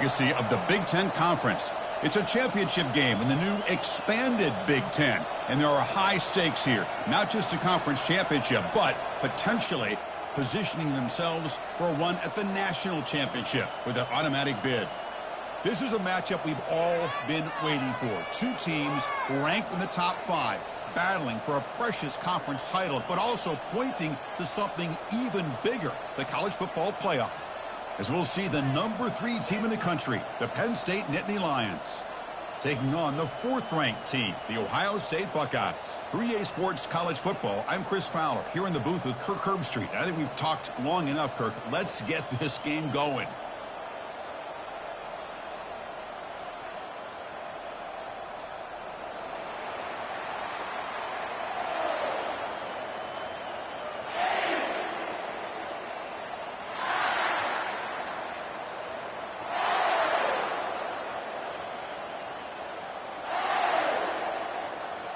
legacy of the Big Ten Conference. It's a championship game in the new expanded Big Ten, and there are high stakes here. Not just a conference championship, but potentially positioning themselves for a run at the national championship with an automatic bid. This is a matchup we've all been waiting for. Two teams ranked in the top 5, battling for a precious conference title, but also pointing to something even bigger, the college football playoff. As we'll see the number 3 team in the country, the Penn State Nittany Lions, taking on the 4th-ranked team, the Ohio State Buckeyes. For EA Sports College Football, I'm Chris Fowler, here in the booth with Kirk Herbstreit. I think we've talked long enough, Kirk. Let's get this game going.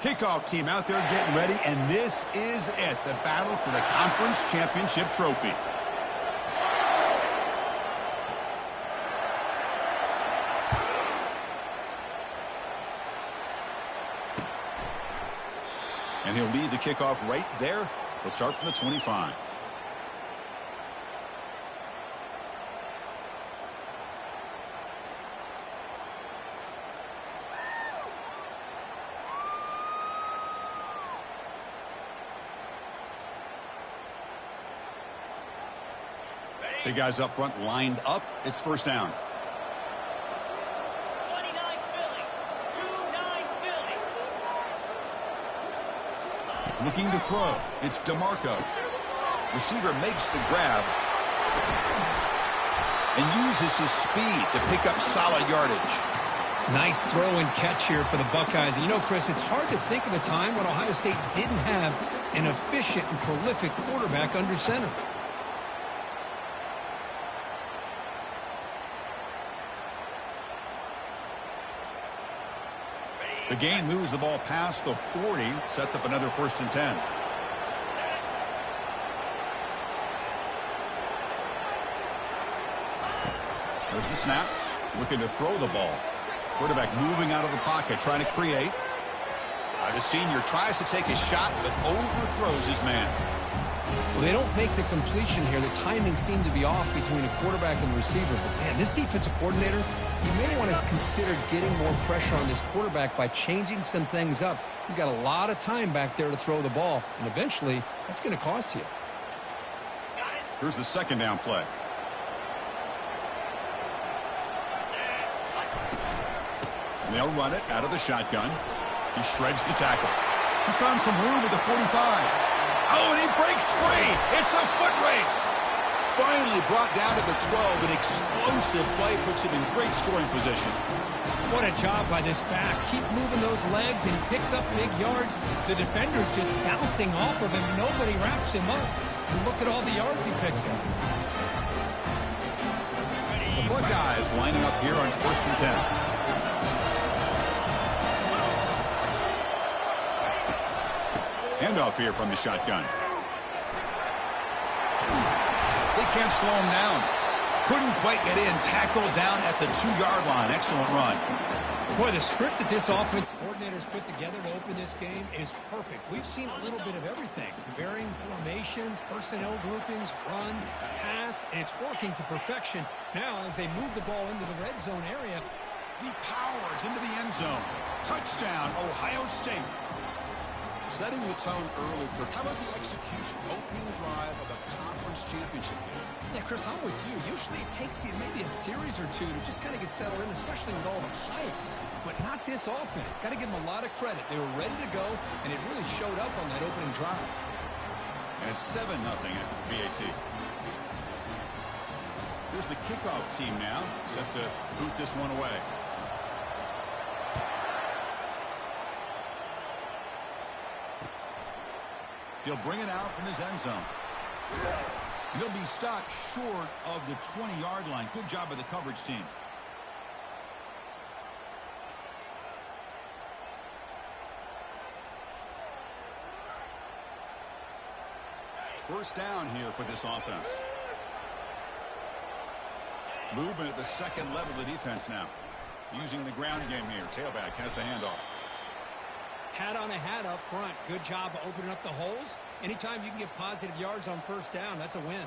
Kickoff team out there getting ready, and this is it, the battle for the conference championship trophy. And he'll lead the kickoff right there. He'll start from the 25. Big guys up front lined up. It's first down. 29 Philly. 2-9 Philly. Looking to throw. It's DeMarco. Receiver makes the grab and uses his speed to pick up solid yardage. Nice throw and catch here for the Buckeyes. You know, Chris, it's hard to think of a time when Ohio State didn't have an efficient and prolific quarterback under center. The gain moves the ball past the 40, sets up another 1st and 10. There's the snap, looking to throw the ball. Quarterback moving out of the pocket, trying to create. The senior tries to take a shot, but overthrows his man. Well, they don't make the completion here. The timing seemed to be off between a quarterback and receiver. But, man, this defensive coordinator, he may want to consider getting more pressure on this quarterback by changing some things up. He's got a lot of time back there to throw the ball, and eventually that's going to cost you. Here's the 2nd down play. And they'll run it out of the shotgun. He shreds the tackle. He's found some room at the 45. Oh, and he breaks free. It's a foot race. Finally brought down to the 12. An explosive play puts him in great scoring position. What a job by this back. Keep moving those legs, and he picks up big yards. The defender's just bouncing off of him. Nobody wraps him up. And look at all the yards he picks up. The Buckeyes lining up here on 1st and 10. Handoff here from the shotgun. They can't slow him down. Couldn't quite get in. Tackled down at the 2-yard line. Excellent run. Boy, the script that this offense coordinators put together to open this game is perfect. We've seen a little bit of everything. Varying formations, personnel groupings, run, pass, and it's working to perfection. Now, as they move the ball into the red zone area, he powers into the end zone. Touchdown, Ohio State. Setting the tone early, Kirk. How about the execution, opening drive of a conference championship game? Yeah, Chris, I'm with you. Usually it takes you maybe a series or two to just kind of get settled in, especially with all the hype. But not this offense. Got to give them a lot of credit. They were ready to go, and it really showed up on that opening drive. And it's 7-0 after the VAT. Here's the kickoff team now, set to boot this one away. He'll bring it out from his end zone. He'll be stopped short of the 20-yard line. Good job by the coverage team. First down here for this offense. Movement at the second level of the defense now. Using the ground game here. Tailback has the handoff. Hat on a hat up front. Good job of opening up the holes. Anytime you can get positive yards on first down, that's a win.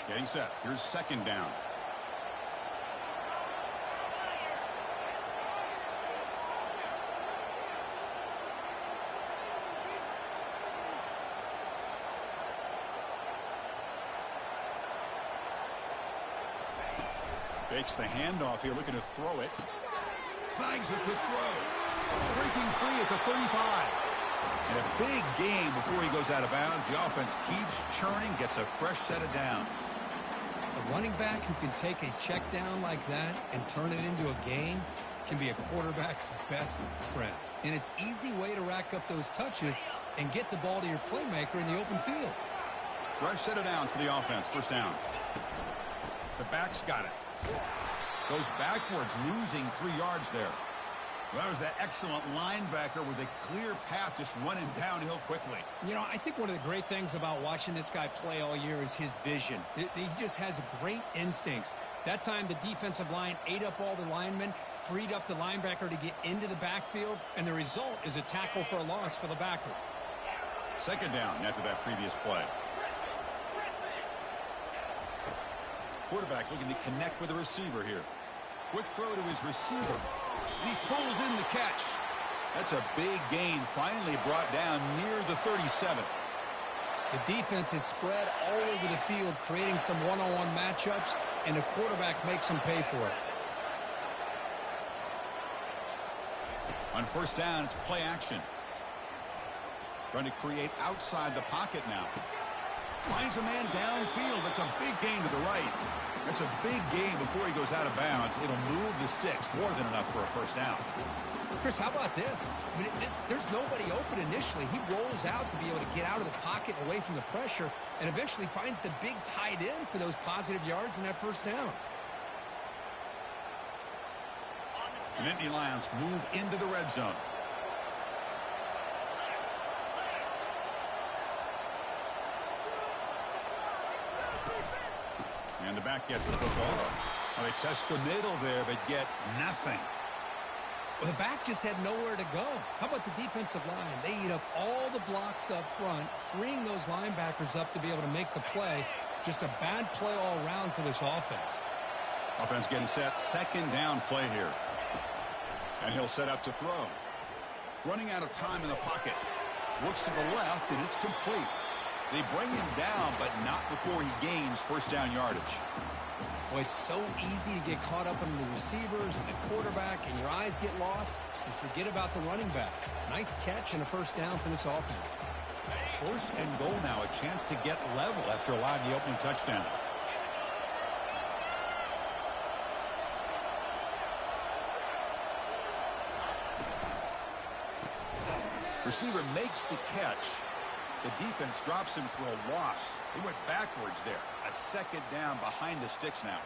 Getting set. Here's second down. Fakes the handoff here, looking to throw it. Snags the quick throw. Breaking free at the 35. And a big game before he goes out of bounds. The offense keeps churning, gets a fresh set of downs. A running back who can take a check down like that and turn it into a gain can be a quarterback's best friend. And it's an easy way to rack up those touches and get the ball to your playmaker in the open field. Fresh set of downs for the offense. First down. The back's got it. Goes backwards, losing 3 yards there. Well, that was that excellent linebacker with a clear path just running downhill quickly. You know, I think one of the great things about watching this guy play all year is his vision. He just has great instincts. That time the defensive line ate up all the linemen, freed up the linebacker to get into the backfield, and the result is a tackle for a loss for the backer. Second down after that previous play. Quarterback looking to connect with the receiver here. Quick throw to his receiver. And he pulls in the catch. That's a big gain, finally brought down near the 37. The defense is spread all over the field, creating some one-on-one matchups, and the quarterback makes them pay for it. On first down, it's play action. Trying to create outside the pocket now. Finds a man downfield. That's a big gain to the right. That's a big gain before he goes out of bounds. It'll move the sticks, more than enough for a first down. Chris, how about this? I mean, there's nobody open initially. He rolls out to be able to get out of the pocket away from the pressure and eventually finds the big tight end for those positive yards in that first down. The Nittany Lions move into the red zone. And the back gets the football. Well, they test the middle there, but get nothing. Well, the back just had nowhere to go. How about the defensive line? They eat up all the blocks up front, freeing those linebackers up to be able to make the play. Just a bad play all around for this offense. Offense getting set. Second down play here. And he'll set up to throw. Running out of time in the pocket. Looks to the left, and it's complete. They bring him down, but not before he gains first down yardage. Well, it's so easy to get caught up in the receivers and the quarterback, and your eyes get lost, and forget about the running back. Nice catch and a first down for this offense. First and goal now, a chance to get level after allowing the opening touchdown. Receiver makes the catch. The defense drops him for a loss. He went backwards there. A second down behind the sticks now.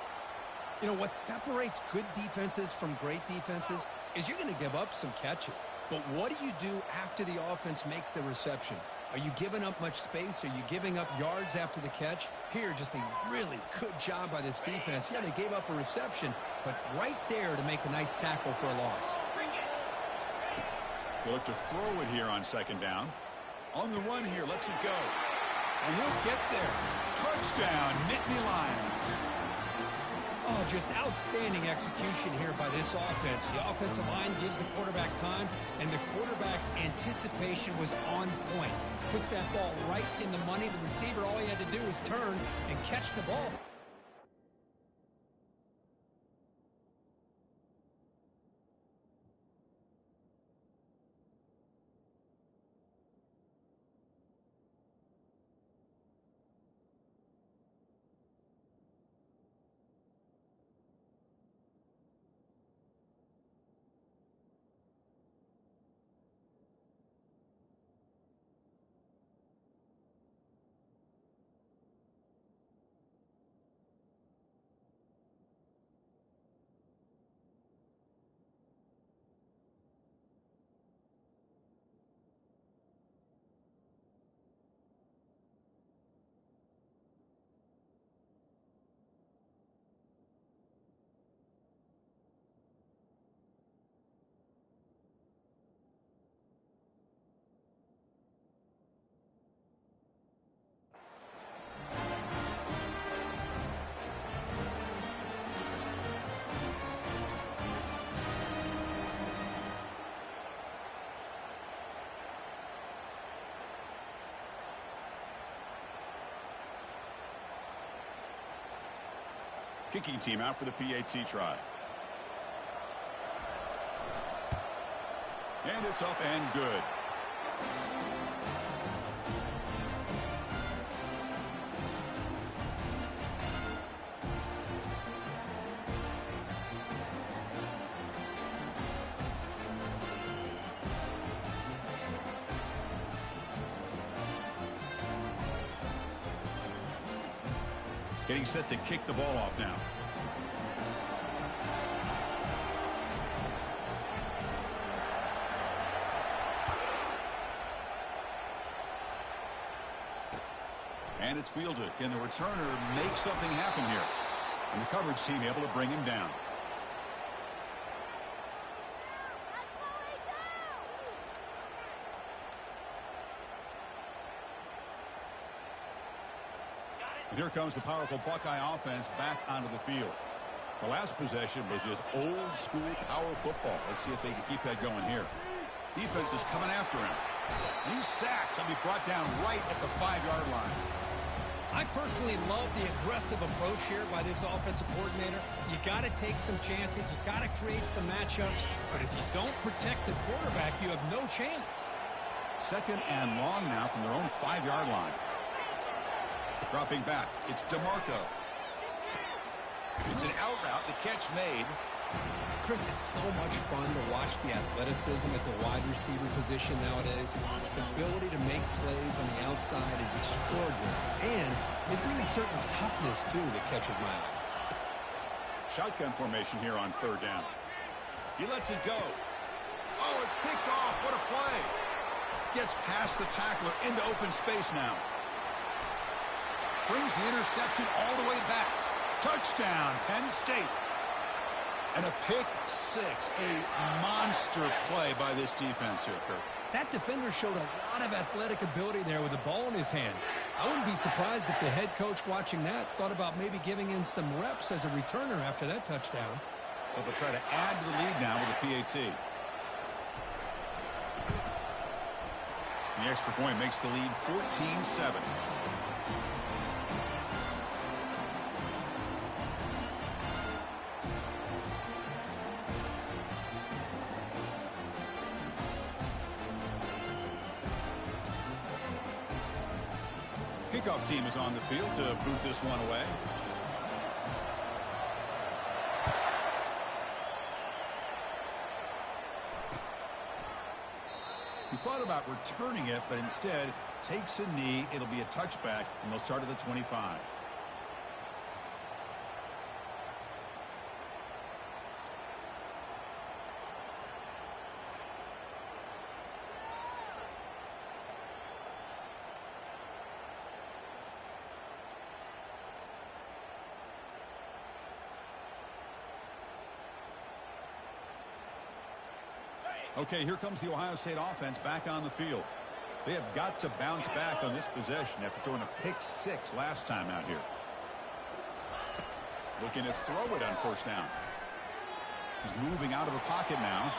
You know, what separates good defenses from great defenses is you're going to give up some catches. But what do you do after the offense makes a reception? Are you giving up much space? Are you giving up yards after the catch? Here, just a really good job by this defense. Yeah, they gave up a reception, but right there to make a nice tackle for a loss. We'll look to throw it here on second down. On the run here, lets it go. And he'll get there. Touchdown, Nittany Lions. Oh, just outstanding execution here by this offense. The offensive line gives the quarterback time, and the quarterback's anticipation was on point. Puts that ball right in the money. The receiver, all he had to do was turn and catch the ball. Kicking team out for the PAT try. And it's up and good. Getting set to kick the ball off now. And it's fielded. Can the returner make something happen here? And the coverage team able to bring him down. And here comes the powerful Buckeye offense back onto the field. The last possession was just old school power football. Let's see if they can keep that going here. Defense is coming after him. He's sacked. He'll be brought down right at the 5-yard line. I personally love the aggressive approach here by this offensive coordinator. You got to take some chances. You got to create some matchups. But if you don't protect the quarterback, you have no chance. Second and long now from their own 5-yard line. Dropping back, it's DeMarco. It's an out route, the catch made. Chris, it's so much fun to watch the athleticism at the wide receiver position nowadays. The ability to make plays on the outside is extraordinary. And they bring a certain toughness, too, that catches my eye. Shotgun formation here on 3rd down. He lets it go. Oh, it's picked off. What a play. Gets past the tackler into open space now. Brings the interception all the way back. Touchdown, Penn State. And a pick six. A monster play by this defense here, Kirk. That defender showed a lot of athletic ability there with the ball in his hands. I wouldn't be surprised if the head coach watching that thought about maybe giving him some reps as a returner after that touchdown. Well, they'll try to add to the lead now with the PAT. The extra point makes the lead 14-7. Kickoff team is on the field to boot this one away. He thought about returning it, but instead takes a knee. It'll be a touchback, and they'll start at the 25. Okay, here comes the Ohio State offense back on the field. They have got to bounce back on this possession after throwing a pick six last time out here. Looking to throw it on 1st down. He's moving out of the pocket now.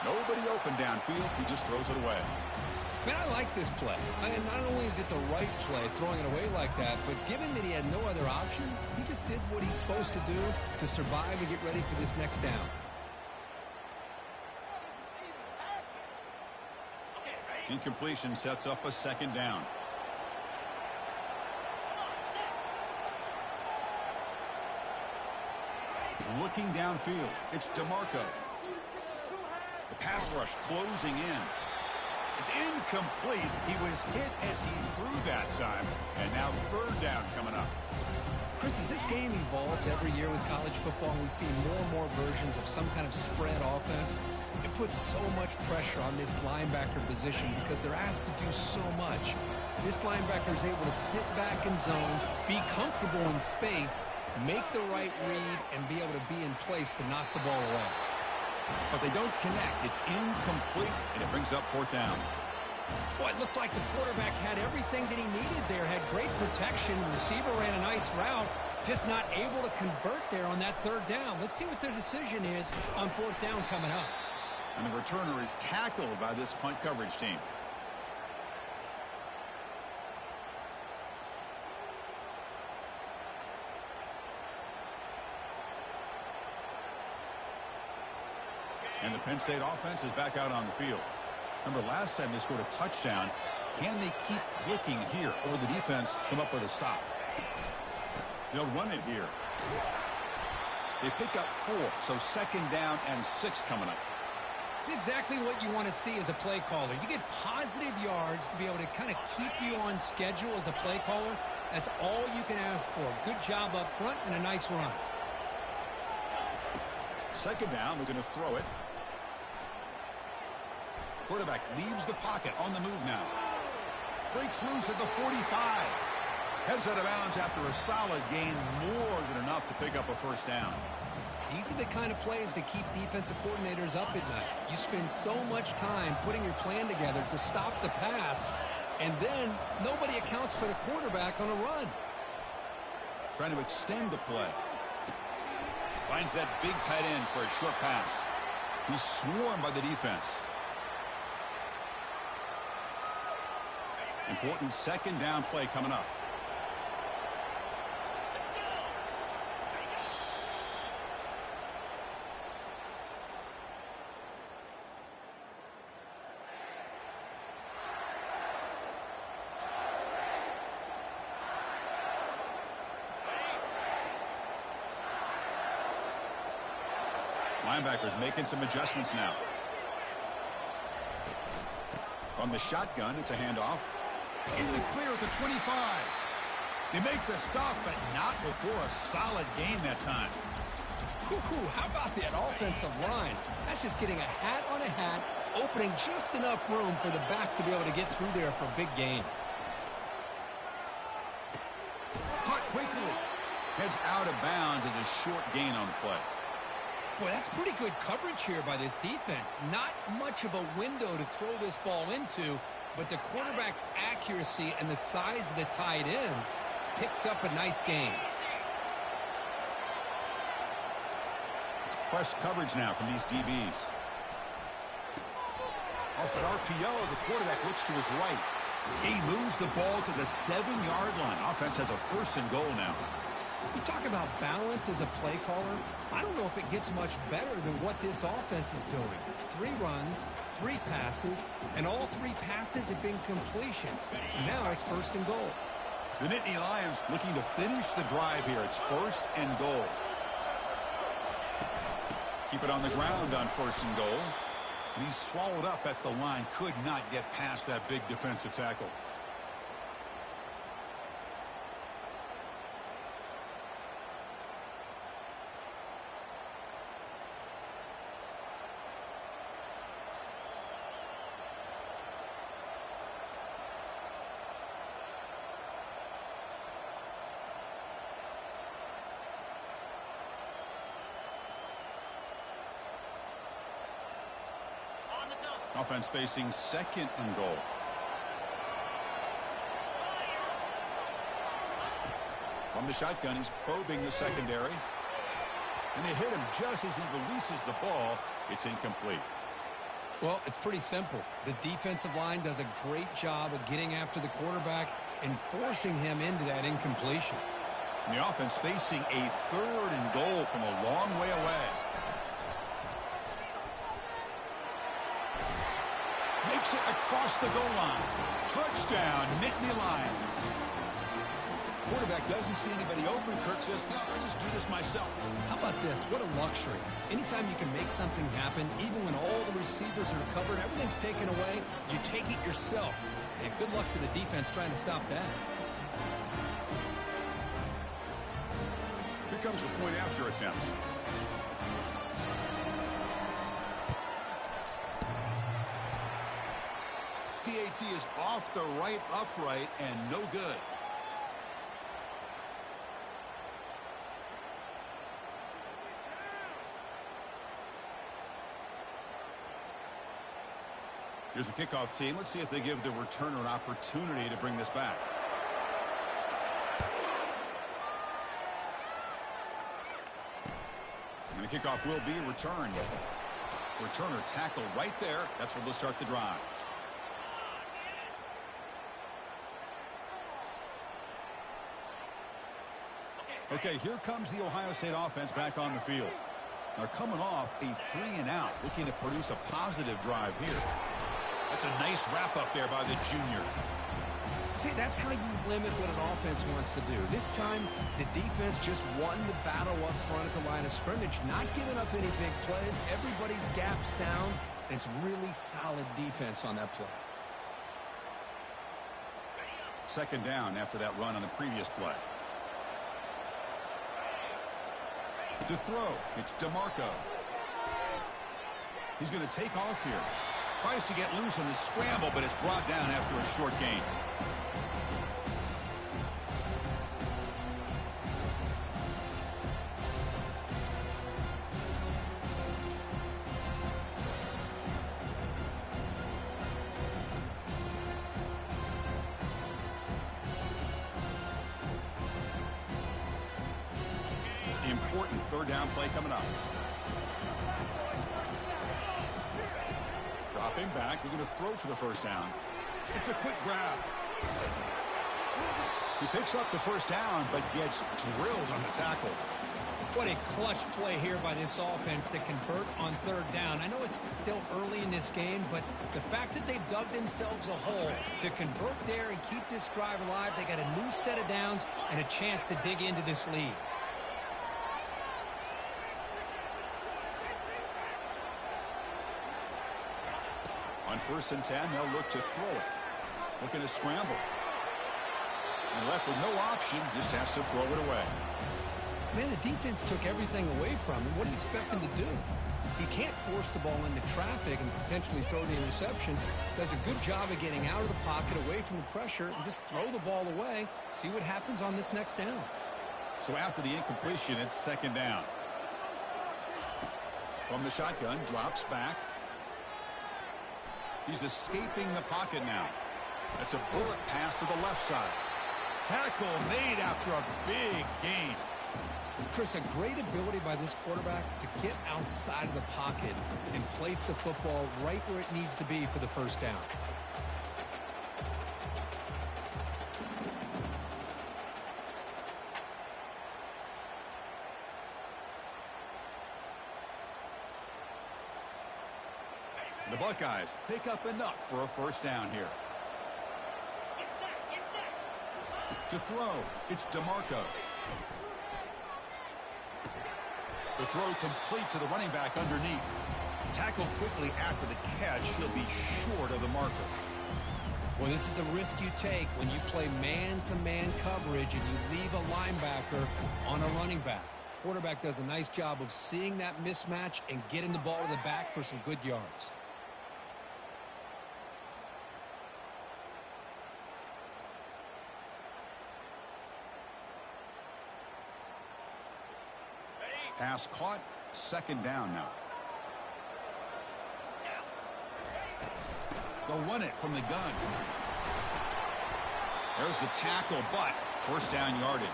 Nobody open downfield. He just throws it away. Man, I like this play. And not only is it the right play, throwing it away like that, but given that he had no other option, he just did what he's supposed to do to survive and get ready for this next down. Incompletion sets up a 2nd down. Looking downfield, it's DeMarco. The pass rush closing in. It's incomplete. He was hit as he threw that time. And now 3rd down coming up. Chris, as this game evolves every year with college football, we see more and more versions of some kind of spread offense. It puts so much pressure on this linebacker position because they're asked to do so much. This linebacker is able to sit back in zone, be comfortable in space, make the right read, and be able to be in place to knock the ball away. But they don't connect. It's incomplete, and it brings up 4th down. Well, it looked like the quarterback had everything that he needed there, had great protection. The receiver ran a nice route, just not able to convert there on that 3rd down. Let's see what their decision is on 4th down coming up. And the returner is tackled by this punt coverage team. And the Penn State offense is back out on the field. Remember, last time they scored a touchdown. Can they keep clicking here, or will the defense come up with a stop? They'll run it here. They pick up 4, so 2nd down and 6 coming up. It's exactly what you want to see as a play caller. You get positive yards to be able to kind of keep you on schedule as a play caller. That's all you can ask for. Good job up front and a nice run. 2nd down, we're going to throw it. Quarterback leaves the pocket on the move now. Breaks loose at the 45. Heads out of bounds after a solid gain, more than enough to pick up a 1st down. These are the kind of plays that keep defensive coordinators up at night. You spend so much time putting your plan together to stop the pass, and then nobody accounts for the quarterback on a run. Trying to extend the play. Finds that big tight end for a short pass. He's swarmed by the defense. Important 2nd down play coming up. Linebackers making some adjustments now. On the shotgun, it's a handoff. In the clear at the 25. They make the stop, but not before a solid gain that time. How about that offensive line? That's just getting a hat on a hat, opening just enough room for the back to be able to get through there for a big gain. Caught quickly. Heads out of bounds as a short gain on the play. Boy, that's pretty good coverage here by this defense. Not much of a window to throw this ball into, but the quarterback's accuracy and the size of the tight end picks up a nice gain. It's press coverage now from these DBs. Off an RPO, the quarterback looks to his right. He moves the ball to the 7-yard line. Offense has a 1st and goal now. You talk about balance as a play caller. I don't know if it gets much better than what this offense is doing. 3 runs, 3 passes, and all 3 passes have been completions. Now it's 1st and goal. The Nittany Lions looking to finish the drive here. It's 1st and goal. Keep it on the ground on 1st and goal. And he's swallowed up at the line. Could not get past that big defensive tackle. Offense facing 2nd and goal. From the shotgun, he's probing the secondary. And they hit him just as he releases the ball. It's incomplete. Well, it's pretty simple. The defensive line does a great job of getting after the quarterback and forcing him into that incompletion. And the offense facing a 3rd and goal from a long way away. Makes it across the goal line. Touchdown, Nittany Lions. Quarterback doesn't see anybody open. Kirk says, no, I'll just do this myself. How about this? What a luxury. Anytime you can make something happen, even when all the receivers are covered, everything's taken away, you take it yourself. And good luck to the defense trying to stop that. Here comes the point after attempt. PAT is off the right upright and no good. Here's the kickoff team. Let's see if they give the returner an opportunity to bring this back. And the kickoff will be returned. Returner tackle right there. That's where they'll start the drive. Okay, here comes the Ohio State offense back on the field. They're coming off a 3-and-out, looking to produce a positive drive here. That's a nice wrap-up there by the junior. See, that's how you limit what an offense wants to do. This time, the defense just won the battle up front at the line of scrimmage, not giving up any big plays. Everybody's gap sound, and it's really solid defense on that play. Second down after that run on the previous play. To throw, it's DeMarco. He's going to take off here. Tries to get loose on the scramble, but it's brought down after a short gain. Important third down play coming up. Dropping back, looking to throw for the first down. It's a quick grab. He picks up the first down, but gets drilled on the tackle. What a clutch play here by this offense to convert on third down. I know it's still early in this game, but the fact that they've dug themselves a hole to convert there and keep this drive alive, they got a new set of downs and a chance to dig into this lead. On 1st and 10, they'll look to throw it. Looking to scramble. And left with no option, just has to throw it away. Man, the defense took everything away from him. What do you expect him to do? He can't force the ball into traffic and potentially throw the interception. Does a good job of getting out of the pocket, away from the pressure, and just throw the ball away. See what happens on this next down. So after the incompletion, it's second down. From the shotgun, drops back. He's escaping the pocket now. That's a bullet pass to the left side. Tackle made after a big gain. Chris, a great ability by this quarterback to get outside of the pocket and place the football right where it needs to be for the first down. The Buckeyes pick up enough for a first down here. To throw, it's DeMarco. The throw complete to the running back underneath. Tackled quickly after the catch. He'll be short of the marker. Well, this is the risk you take when you play man-to-man coverage and you leave a linebacker on a running back. Quarterback does a nice job of seeing that mismatch and getting the ball to the back for some good yards. Pass caught, second down now. They'll run it from the gun. There's the tackle, but first down yardage.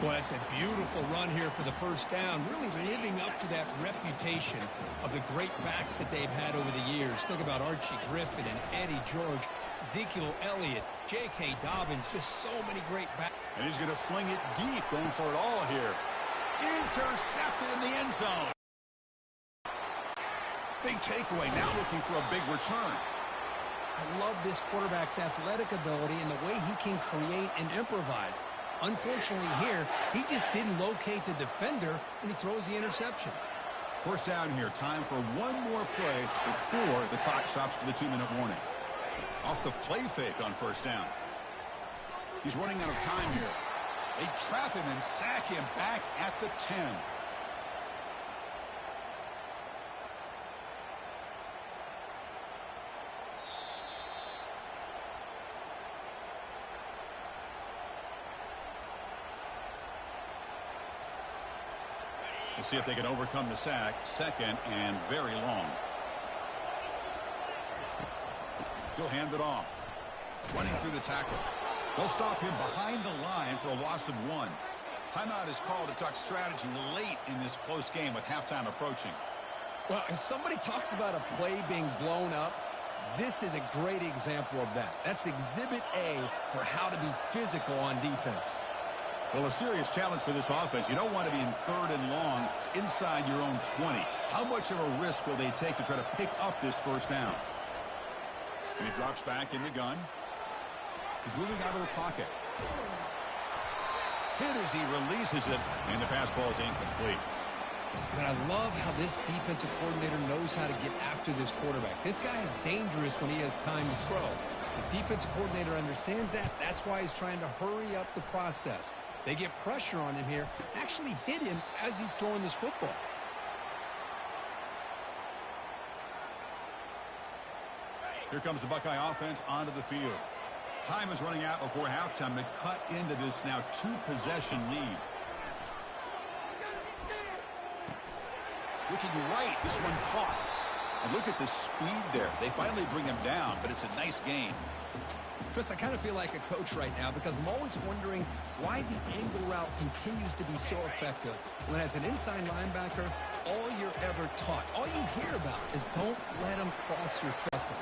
Well, it's a beautiful run here for the first down, really living up to that reputation of the great backs that they've had over the years. Think about Archie Griffin and Eddie George, Ezekiel Elliott, J.K. Dobbins, just so many great backs. And he's going to fling it deep, going for it all here. Intercepted in the end zone. Big takeaway, now looking for a big return. I love this quarterback's athletic ability and the way he can create and improvise. Unfortunately here, he just didn't locate the defender, and he throws the interception. First down here, time for one more play before the clock stops for the 2-minute warning. Off the play fake on first down. He's running out of time here. They trap him and sack him back at the 10. We'll see if they can overcome the sack. Second and very long. He'll hand it off. Running through the tackle. They'll stop him behind the line for a loss of 1. Timeout is called to talk strategy late in this close game with halftime approaching. Well, if somebody talks about a play being blown up, this is a great example of that. That's exhibit A for how to be physical on defense. Well, a serious challenge for this offense. You don't want to be in 3rd and long inside your own 20. How much of a risk will they take to try to pick up this first down? And he drops back in the gun. He's moving out of the pocket. Hit as he releases it, and the pass ball is incomplete. And I love how this defensive coordinator knows how to get after this quarterback. This guy is dangerous when he has time to throw. The defensive coordinator understands that. That's why he's trying to hurry up the process. They get pressure on him here, actually hit him as he's throwing this football. Here comes the Buckeye offense onto the field. Time is running out before halftime to cut into this now 2-possession lead. Looking right, this one caught. And look at the speed there. They finally bring him down, but it's a nice gain. Chris, I kind of feel like a coach right now because I'm always wondering why the angle route continues to be so effective. When as an inside linebacker, all you're ever taught, all you hear about is don't let them cross your festival.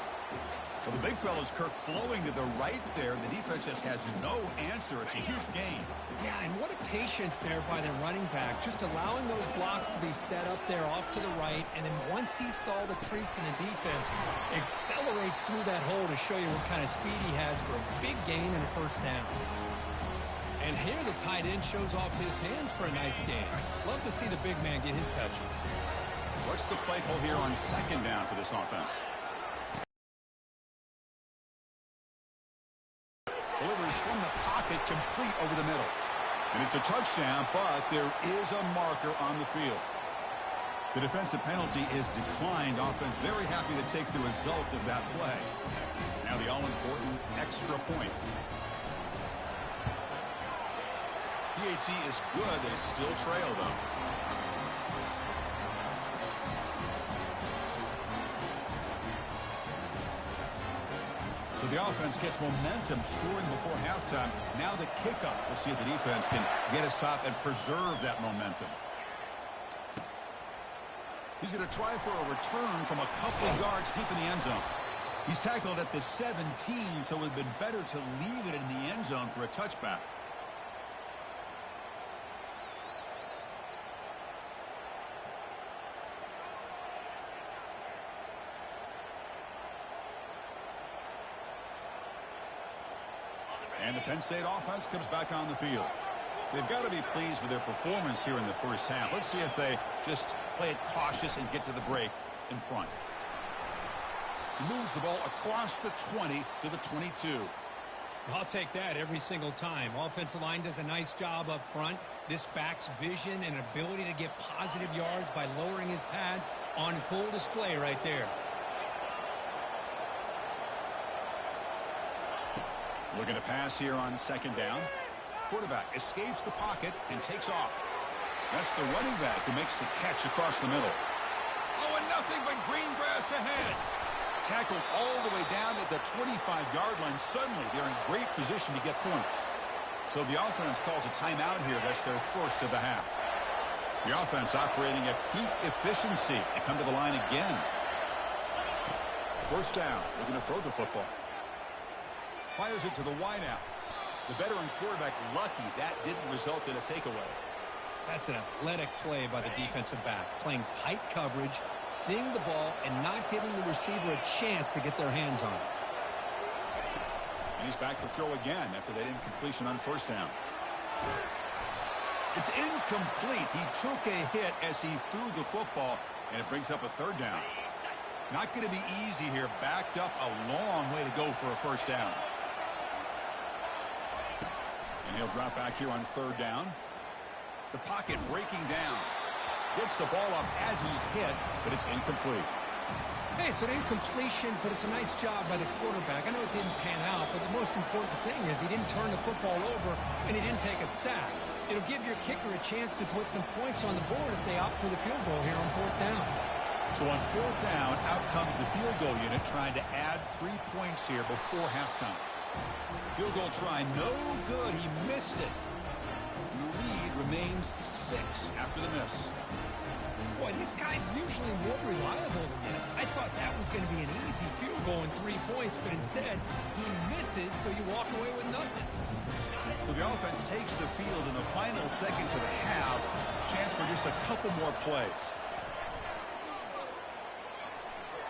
Well, the big fella's Kirk flowing to the right there. The defense just has no answer. It's a huge gain. Yeah, and what a patience there by the running back, just allowing those blocks to be set up there off to the right, and then once he saw the crease in the defense, accelerates through that hole to show you what kind of speed he has for a big gain and a first down. And here the tight end shows off his hands for a nice gain. Love to see the big man get his touches. What's the play call here on 2nd down for this offense? Delivers from the pocket, complete over the middle. And it's a touchdown, but there is a marker on the field. The defensive penalty is declined. Offense very happy to take the result of that play. Now the all-important extra point. PAT is good. They still trail, though. So the offense gets momentum, scoring before halftime. Now the kickoff. We'll see if the defense can get us top and preserve that momentum. He's going to try for a return from a couple of yards deep in the end zone. He's tackled at the 17, so it would have been better to leave it in the end zone for a touchback. And the Penn State offense comes back on the field. They've got to be pleased with their performance here in the first half. Let's see if they just play it cautious and get to the break in front. He moves the ball across the 20 to the 22. I'll take that every single time. Offensive line does a nice job up front. This back's vision and ability to get positive yards by lowering his pads on full display right there. Looking to pass here on 2nd down. Quarterback escapes the pocket and takes off. That's the running back who makes the catch across the middle. Oh, and nothing but green grass ahead. Tackled all the way down at the 25-yard line. Suddenly, they're in great position to get points. So the offense calls a timeout here. That's their first of the half. The offense operating at peak efficiency. They come to the line again. First down. They're going to throw the football. Fires it to the wideout. The veteran quarterback lucky that didn't result in a takeaway. That's an athletic play by the defensive back. Playing tight coverage, seeing the ball, and not giving the receiver a chance to get their hands on it. And he's back to throw again after that incompletion on first down. It's incomplete. He took a hit as he threw the football, and it brings up a 3rd down. Not going to be easy here. Backed up a long way to go for a first down. And he'll drop back here on 3rd down. The pocket breaking down. Gets the ball up as he's hit, but it's incomplete. Hey, it's an incompletion, but it's a nice job by the quarterback. I know it didn't pan out, but the most important thing is he didn't turn the football over and he didn't take a sack. It'll give your kicker a chance to put some points on the board if they opt for the field goal here on 4th down. So on 4th down, out comes the field goal unit trying to add 3 points here before halftime. Field goal try, no good. He missed it. And the lead remains 6 after the miss. Boy, this guy's usually more reliable than this. I thought that was going to be an easy field goal and 3 points, but instead, he misses, so you walk away with nothing. So So the offense takes the field in the final seconds of the half. Chance for just a couple more plays.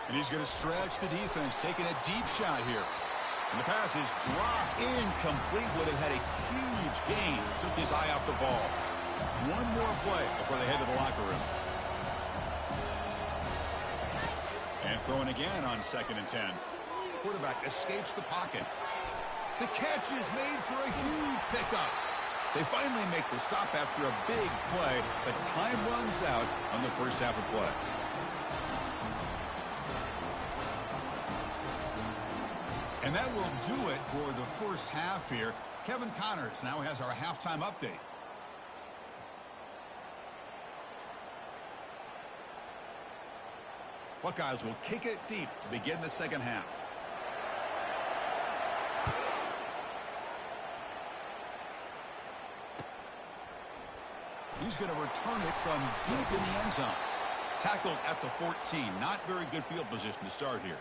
And he's going to stretch the defense, taking a deep shot here. And the pass is dropped incomplete. Would have had a huge gain. Took his eye off the ball. One more play before they head to the locker room. And throwing again on 2nd and 10. Quarterback escapes the pocket. The catch is made for a huge pickup. They finally make the stop after a big play, but time runs out on the first half of play. And that will do it for the first half here. Kevin Connors now has our halftime update. Buckeyes will kick it deep to begin the second half. He's going to return it from deep in the end zone. Tackled at the 14. Not very good field position to start here.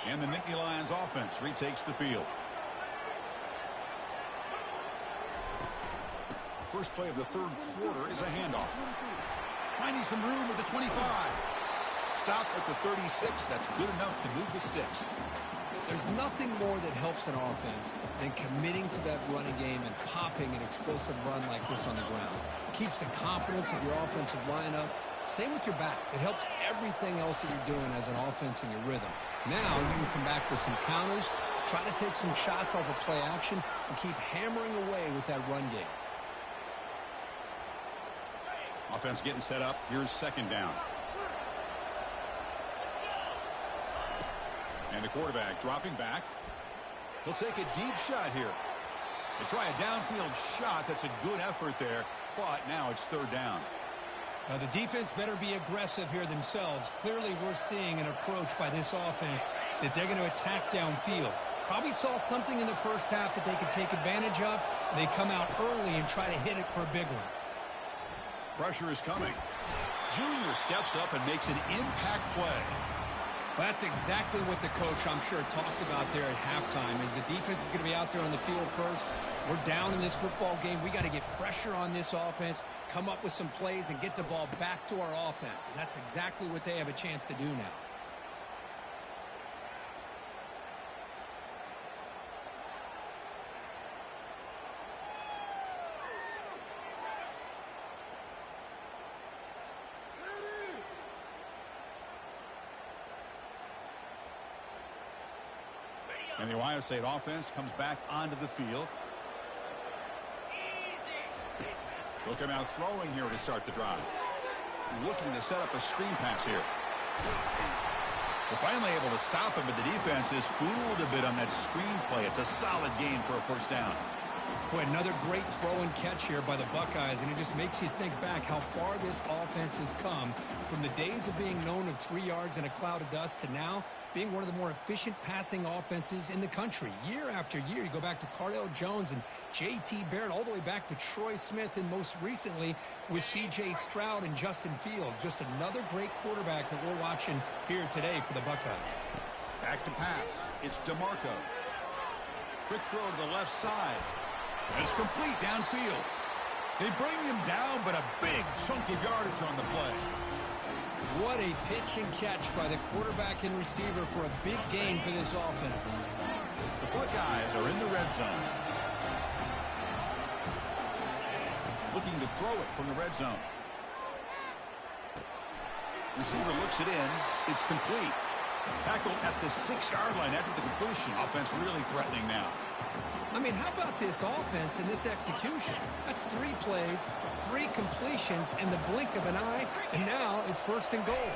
And the Nittany Lions offense retakes the field. First play of the third quarter is a handoff. Finding some room at the 25. Stop at the 36. That's good enough to move the sticks. There's nothing more that helps an offense than committing to that running game and popping an explosive run like this on the ground. Keeps the confidence of your offensive lineup. Same with your back. It helps everything else that you're doing as an offense in your rhythm. Now you can come back with some counters, try to take some shots off of play action, and keep hammering away with that run game. Offense getting set up. Here's 2nd down. And the quarterback dropping back. He'll take a deep shot here. They try a downfield shot. That's a good effort there. But now it's 3rd down. Now the defense better be aggressive here themselves. Clearly we're seeing an approach by this offense that they're going to attack downfield. Probably saw something in the first half that they could take advantage of. They come out early and try to hit it for a big one. Pressure is coming. Junior steps up and makes an impact play. That's exactly what the coach, I'm sure, talked about there at halftime, is the defense is going to be out there on the field first. We're down in this football game. We got to get pressure on this offense, come up with some plays, and get the ball back to our offense. And that's exactly what they have a chance to do now. And the Ohio State offense comes back onto the field. They'll come out throwing here to start the drive. Looking to set up a screen pass here. They're finally able to stop him, but the defense is fooled a bit on that screen play. It's a solid gain for a first down. Boy, another great throw and catch here by the Buckeyes, and it just makes you think back how far this offense has come from the days of being known of 3 yards in a cloud of dust to now being one of the more efficient passing offenses in the country. Year after year, you go back to Cardale Jones and J.T. Barrett, all the way back to Troy Smith, and most recently with C.J. Stroud and Justin Fields. Just another great quarterback that we're watching here today for the Buckeyes. Back to pass. It's DeMarco. Quick throw to the left side. And it's complete downfield. They bring him down, but a big chunk of yardage on the play. What a pitch and catch by the quarterback and receiver for a big gain for this offense. The Buckeyes are in the red zone. Looking to throw it from the red zone. Receiver looks it in. It's complete. Tackled at the 6-yard line after the completion. Offense really threatening now. I mean, how about this offense and this execution? That's 3 plays, 3 completions in the blink of an eye, and now it's 1st and goal.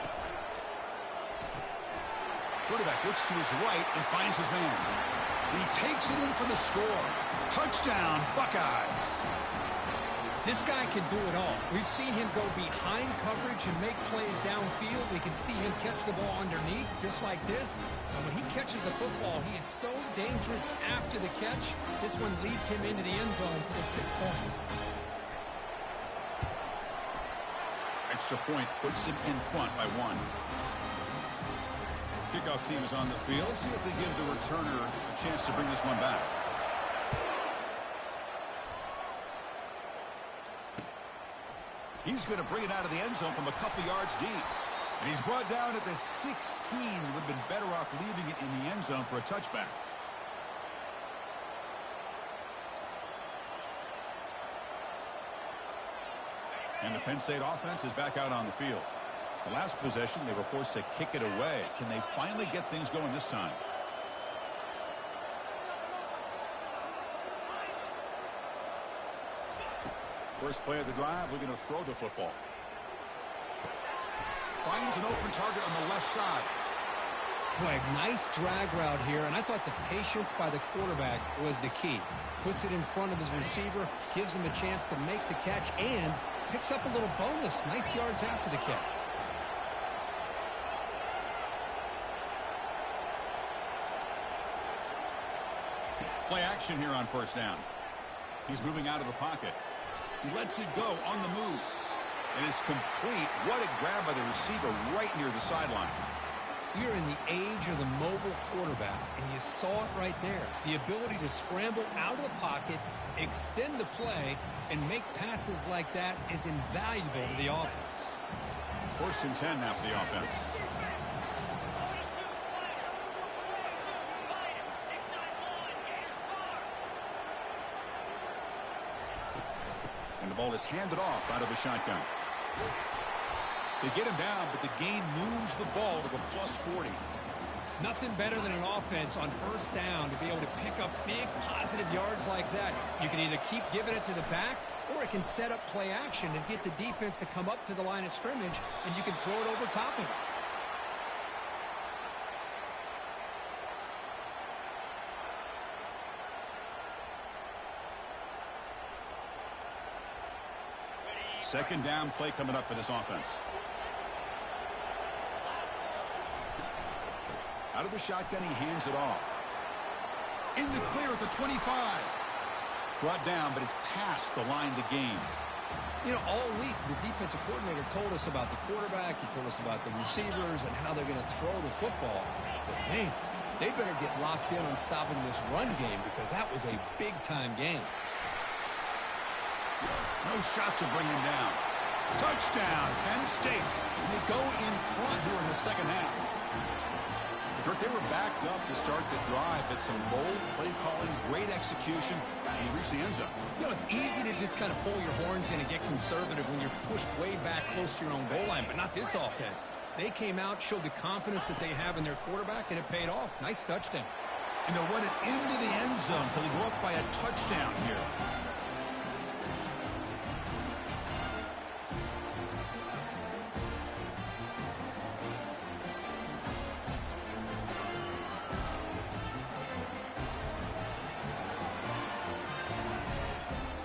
Quarterback looks to his right and finds his man. He takes it in for the score. Touchdown, Buckeyes. This guy can do it all. We've seen him go behind coverage and make plays downfield. We can see him catch the ball underneath, just like this. And when he catches the football, he is so dangerous after the catch. This one leads him into the end zone for the 6 points. Extra point puts him in front by 1. Kickoff team is on the field. Let's see if they give the returner a chance to bring this one back. He's going to bring it out of the end zone from a couple yards deep. And he's brought down at the 16. Would have been better off leaving it in the end zone for a touchback. And the Penn State offense is back out on the field. The last possession, they were forced to kick it away. Can they finally get things going this time? First play of the drive, looking to throw the football. Finds an open target on the left side. Boy, nice drag route here, and I thought the patience by the quarterback was the key. Puts it in front of his receiver, gives him a chance to make the catch, and picks up a little bonus. Nice yards after the catch. Play action here on first down. He's moving out of the pocket. He lets it go on the move. And it's complete. What a grab by the receiver right near the sideline. We're in the age of the mobile quarterback, and you saw it right there. The ability to scramble out of the pocket, extend the play, and make passes like that is invaluable to the offense. First and 10 now for the offense. And the ball is handed off out of the shotgun. They get him down, but the gain moves the ball to the +40. Nothing better than an offense on first down to be able to pick up big positive yards like that. You can either keep giving it to the back, or it can set up play action and get the defense to come up to the line of scrimmage, and you can throw it over top of it. Second down play coming up for this offense. Out of the shotgun, he hands it off. In the clear at the 25. Brought down, but it's past the line to gain. You know, all week, the defensive coordinator told us about the quarterback. He told us about the receivers and how they're going to throw the football. But, man, they better get locked in on stopping this run game, because that was a big-time game. No shot to bring him down. Touchdown, Penn State. And they go in front here in the second half. Kirk, they were backed up to start the drive, but some bold play calling, great execution, and he reached the end zone. You know, it's easy to just kind of pull your horns in and get conservative when you're pushed way back close to your own goal line, but not this offense. They came out, showed the confidence that they have in their quarterback, and it paid off. Nice touchdown. And they'll run it into the end zone until they go up by a touchdown here.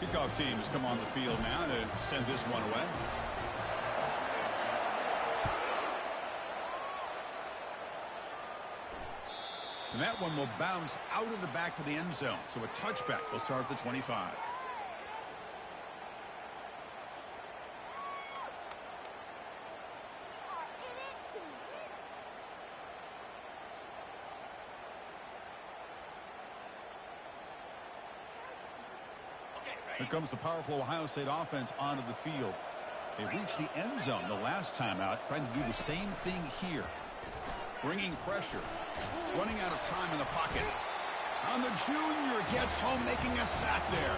Kickoff teams come on the field now to send this one away. And that one will bounce out of the back of the end zone. So a touchback will start at the 25. Here comes the powerful Ohio State offense onto the field. They reached the end zone the last time out, trying to do the same thing here. Bringing pressure. Running out of time in the pocket. On the junior, gets home, making a sack there.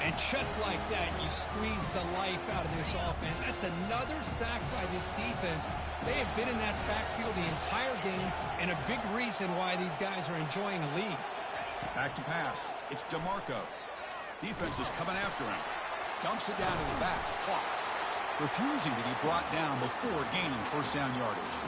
And just like that, you squeeze the life out of this offense. That's another sack by this defense. They have been in that backfield the entire game, and a big reason why these guys are enjoying a lead. Back to pass. It's DeMarco. Defense is coming after him. Dumps it down to the back. Clock. Refusing to be brought down before gaining first down yardage.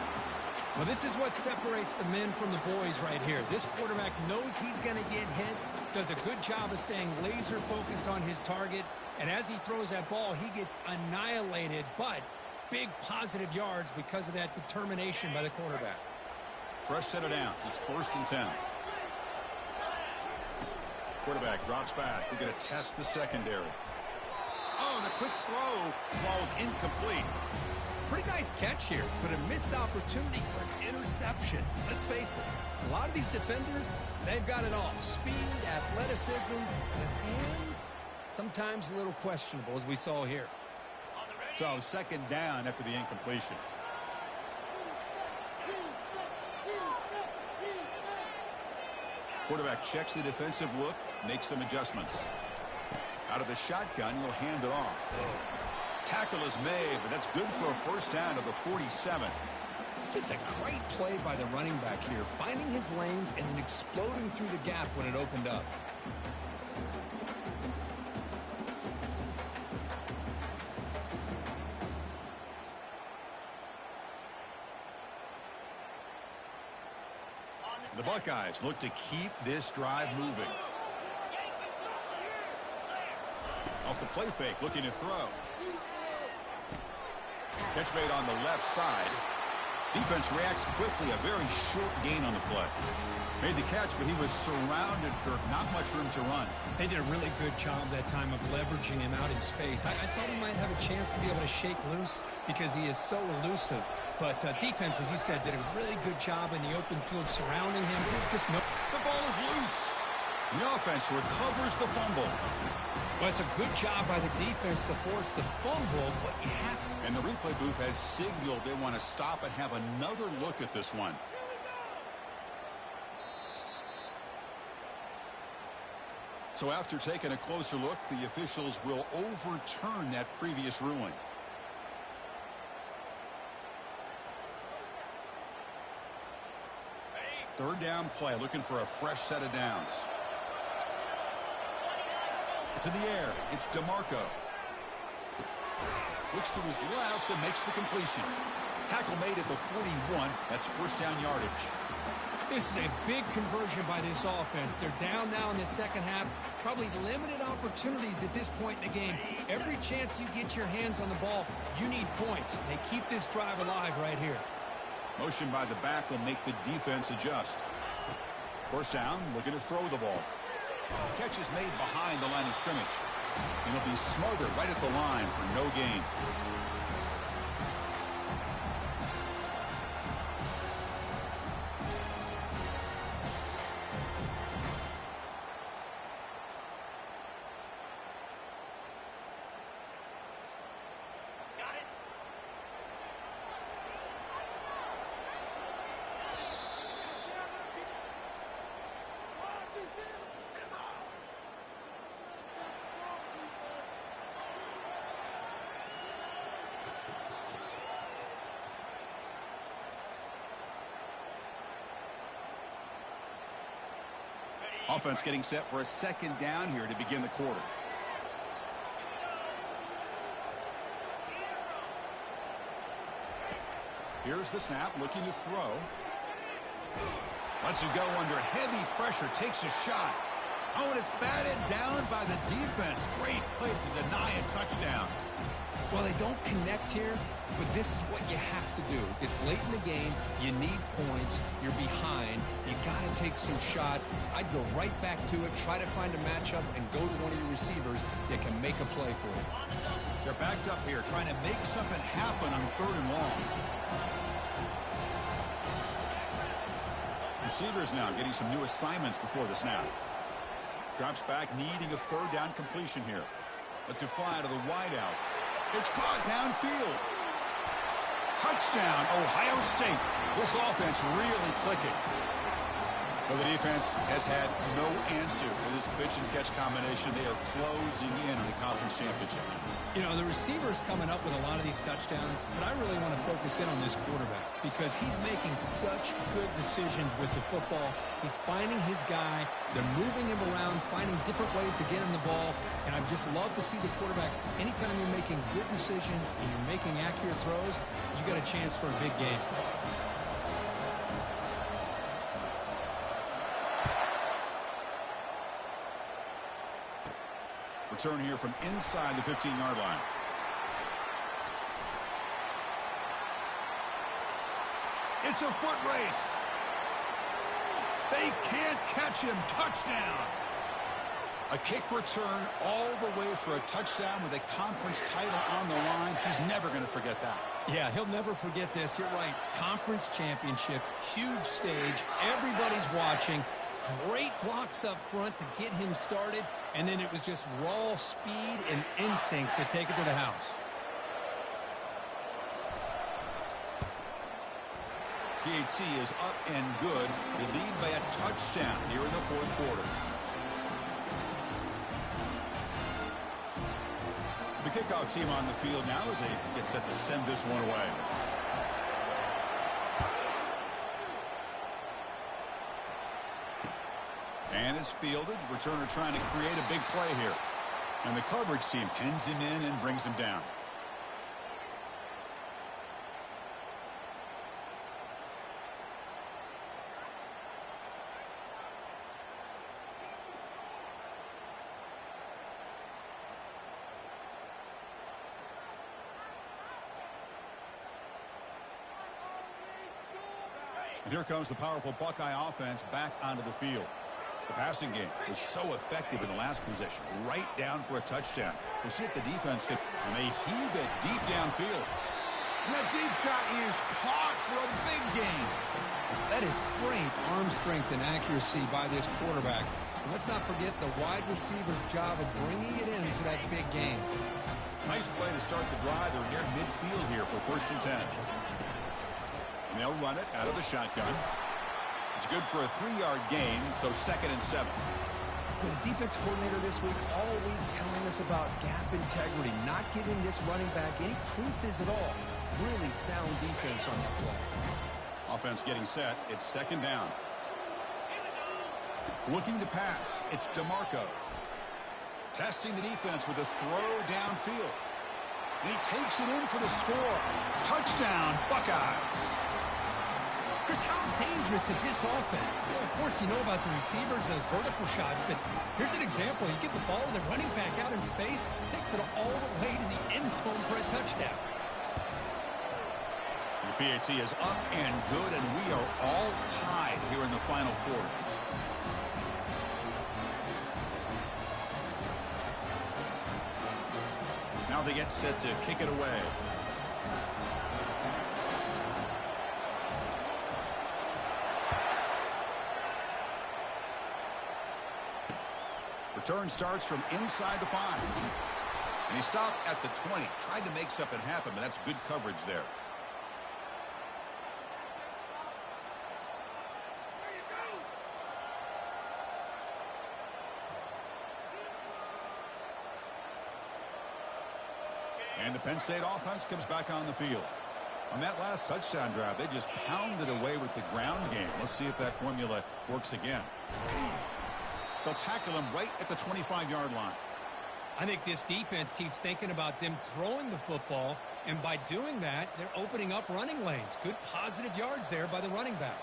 Well, this is what separates the men from the boys right here. This quarterback knows he's going to get hit, does a good job of staying laser focused on his target, and as he throws that ball, he gets annihilated, but big positive yards because of that determination by the quarterback. Fresh set of downs. It's first and 10. Quarterback drops back. We're going to test the secondary. Oh, the quick throw falls incomplete. pretty nice catch here, but a missed opportunity for an interception. Let's face it, a lot of these defenders, they've got it all. Speed, athleticism, but hands, sometimes a little questionable, as we saw here. So second down after the incompletion. Quarterback checks the defensive look, makes some adjustments. Out of the shotgun, he'll hand it off. Tackle is made, but that's good for a first down to the 47. Just a great play by the running back here, finding his lanes and then exploding through the gap when it opened up. The Buckeyes look to keep this drive moving. Off the play fake, looking to throw. Catch made on the left side. Defense reacts quickly, a very short gain on the play. Made the catch, but he was surrounded, Kirk. Not much room to run. They did a really good job that time of leveraging him out in space. I thought he might have a chance to be able to shake loose because he is so elusive. But defense, as you said, did a really good job in the open field surrounding him. Just no. The ball is loose. The offense recovers the fumble. Well, it's a good job by the defense to force the fumble, but you have to. And the replay booth has signaled they want to stop and have another look at this one. So after taking a closer look, the officials will overturn that previous ruling. Third down play, looking for a fresh set of downs. To the air, it's DeMarco. Looks to his left and makes the completion. Tackle made at the 41. That's first down yardage. This is a big conversion by this offense. They're down now in the second half. Probably limited opportunities at this point in the game. Every chance you get your hands on the ball, you need points. They keep this drive alive right here. Motion by the back will make the defense adjust. First down, looking to throw the ball. Catch is made behind the line of scrimmage. And he'll be smothered right at the line for no gain. Offense getting set for a second down here to begin the quarter. Here's the snap, looking to throw. Lets it go under heavy pressure, takes a shot. Oh, and it's batted down by the defense. Great play to deny a touchdown. Well, they don't connect here, but this is what you have to do. It's late in the game. You need points. You're behind. You got to take some shots. I'd go right back to it, try to find a matchup, and go to one of your receivers that can make a play for you. They're backed up here, trying to make something happen on third and long. Receivers now getting some new assignments before the snap. Drops back, needing a third down completion here. Lets it fly to the wideout. It's caught downfield. Touchdown, Ohio State. This offense really clicking. Well, the defense has had no answer for this pitch and catch combination. They are closing in on the conference championship. You know, the receiver's coming up with a lot of these touchdowns, but I really want to focus in on this quarterback because he's making such good decisions with the football. He's finding his guy. They're moving him around, finding different ways to get him the ball, and I just love to see the quarterback. Anytime you're making good decisions and you're making accurate throws, you got a chance for a big game. Return here from inside the 15-yard line. It's a foot race. They can't catch him. Touchdown. A kick return all the way for a touchdown with a conference title on the line. He's never going to forget that. Yeah, he'll never forget this. You're right. Conference championship, huge stage. Everybody's watching. Great blocks up front to get him started. And then it was just raw speed and instincts to take it to the house. PAT is up and good. They lead by a touchdown here in the fourth quarter. The kickoff team on the field now as they get set to send this one away. And it's fielded. Returner trying to create a big play here. And the coverage team pins him in and brings him down. And here comes the powerful Buckeye offense back onto the field. The passing game was so effective in the last possession, right down for a touchdown. We'll see if the defense can, and they heave it deep downfield. And that deep shot is caught for a big gain. That is great arm strength and accuracy by this quarterback. And let's not forget the wide receiver's job of bringing it in for that big gain. Nice play to start the drive. They're near midfield here for 1st and 10. And they'll run it out of the shotgun. It's good for a 3-yard gain, so 2nd and 7. The defense coordinator this week all week telling us about gap integrity, not giving this running back any creases at all. Really sound defense on that play. Offense getting set. It's 2nd down. Looking to pass. It's DeMarco. Testing the defense with a throw downfield. And he takes it in for the score. Touchdown, Buckeyes. Chris, how dangerous is this offense? Well, of course, you know about the receivers, those vertical shots, but here's an example. You get the ball to the running back out in space, takes it all the way to the end zone for a touchdown. The PAT is up and good, and we are all tied here in the final quarter. Now they get set to kick it away. Return starts from inside the 5. And he stopped at the 20. Tried to make something happen, but that's good coverage there. And the Penn State offense comes back on the field. On that last touchdown drive, they just pounded away with the ground game. Let's see if that formula works again. They'll tackle him right at the 25-yard line. I think this defense keeps thinking about them throwing the football, and by doing that, they're opening up running lanes. Good positive yards there by the running back.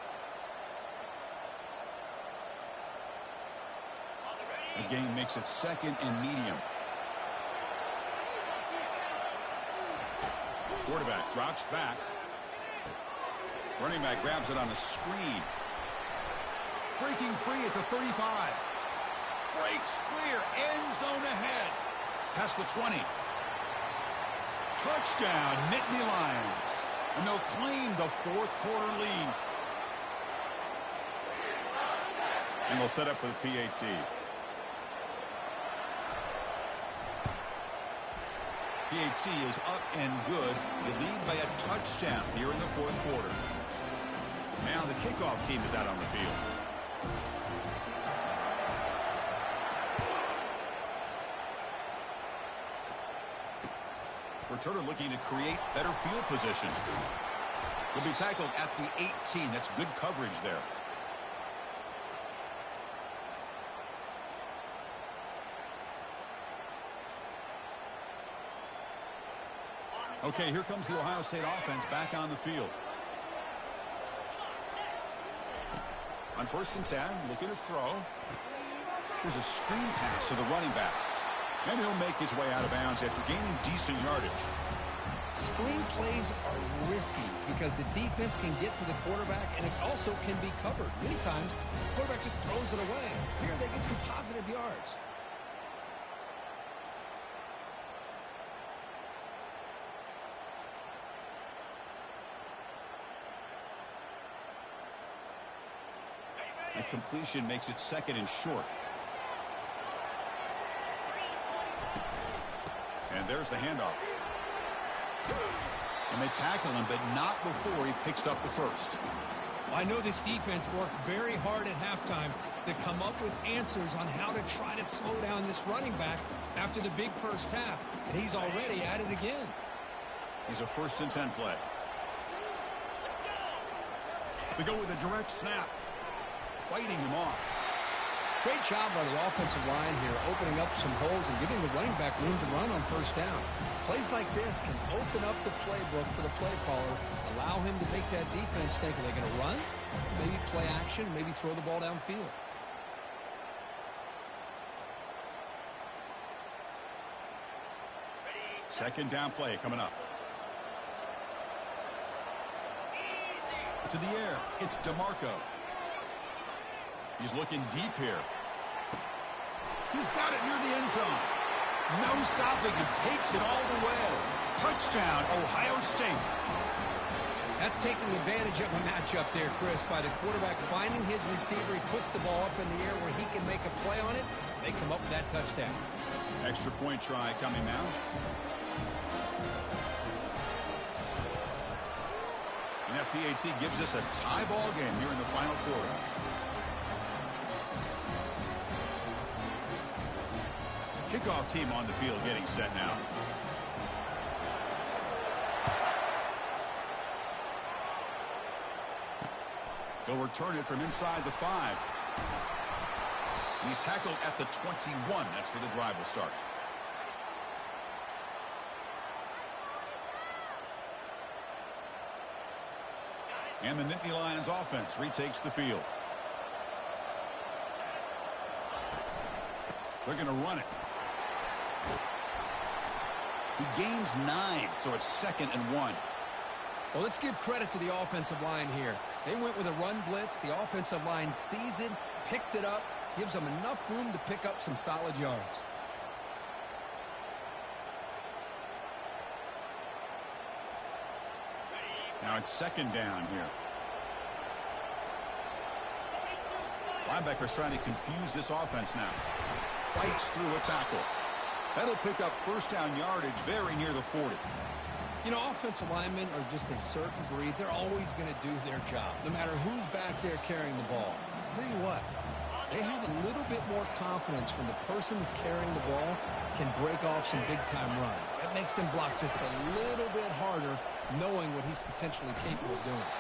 The game makes it 2nd and medium. Quarterback drops back. Running back grabs it on a screen. Breaking free at the 35. Breaks clear. End zone ahead. Past the 20. Touchdown, Nittany Lions. And they'll claim the 4th quarter lead. And they'll set up for the PAT. PAT is up and good. They lead by a touchdown here in the 4th quarter. Now the kickoff team is out on the field. Returner looking to create better field position. Will be tackled at the 18. That's good coverage there. Okay, here comes the Ohio State offense back on the field. On 1st and 10, looking to throw. There's a screen pass to the running back. And he'll make his way out of bounds after gaining decent yardage. Screen plays are risky because the defense can get to the quarterback, and it also can be covered. Many times, the quarterback just throws it away. Here, they get some positive yards. A completion makes it 2nd and short. And there's the handoff. And they tackle him, but not before he picks up the first. I know this defense worked very hard at halftime to come up with answers on how to try to slow down this running back after the big first half, and he's already at it again. He's a 1st and 10 play. We go with a direct snap, fighting him off. Great job by the offensive line here, opening up some holes and giving the running back room to run on 1st down. Plays like this can open up the playbook for the play caller, allow him to make that defense think, are they going to run? Maybe play action, maybe throw the ball downfield. Second down play coming up. To the air, it's DeMarco. He's looking deep here. He's got it near the end zone. No stopping him, takes it all the way. Touchdown, Ohio State. That's taking advantage of a matchup there, Chris, by the quarterback finding his receiver. He puts the ball up in the air where he can make a play on it. They come up with that touchdown. Extra point try coming now. And FPHC gives us a tie ball game here in the final quarter. Kickoff team on the field getting set now. They'll return it from inside the 5. And he's tackled at the 21. That's where the drive will start. And the Nittany Lions offense retakes the field. They're going to run it. He gains 9, so it's 2nd and 1. Well, let's give credit to the offensive line here. They went with a run blitz. The offensive line sees it, picks it up, gives them enough room to pick up some solid yards. Now it's 2nd down here. Linebackers trying to confuse this offense now. Fights through a tackle. That'll pick up 1st down yardage very near the 40. You know, offensive linemen are just a certain breed. They're always going to do their job, no matter who's back there carrying the ball. I'll tell you what, they have a little bit more confidence when the person that's carrying the ball can break off some big-time runs. That makes them block just a little bit harder, knowing what he's potentially capable of doing.